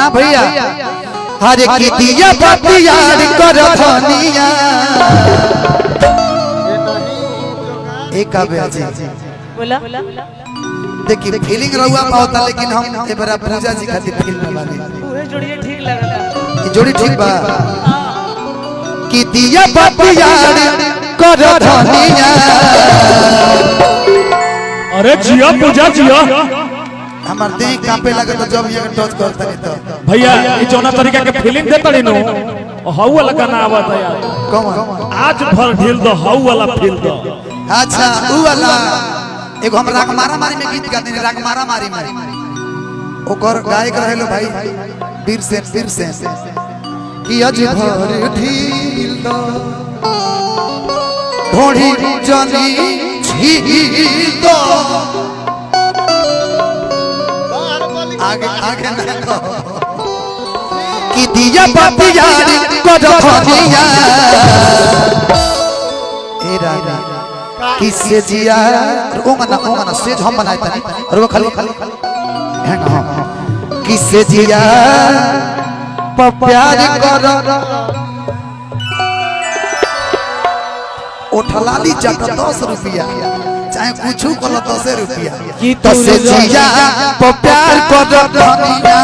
ना भैया हरे की दिया बतिया कर धनिया एक बोला देखिए फीलिंग रहुआ पाता लेकिन हम ए बड़ा पूजा जी खातिर फिल्म वाली उहे जोड़िए ठीक लगता की जोड़ी ठीक बा की दिया बतिया कर धनिया। अरे जिया पूजा जिया हमार देह कांपे लगे तो जब ये टच करता नहीं तो भैया ये जौना तरीका के फीलिंग देता रे नो हाउ वाला गाना आवत है यार कौन आज भर ढील दो हाउ वाला फील दो। अच्छा ऊ वाला एगो हम राग मारा मारी में गीत गाते राग मारा मारी में ओकर गायक रहेलो भाई वीर से कि आज भर ढील दो ढोड़ी जनी झील दो आगे आगे ना कि दिया बतिया को धनिया ए राजा किससे जिया ओंगना सेज हम बनाए तनी और वो खाली है ना किससे जिया प्यार कर उठलाली जट 10 रुपया चाहे कुछ कल 10 रुपया तो से जिया प्यार कर धनिया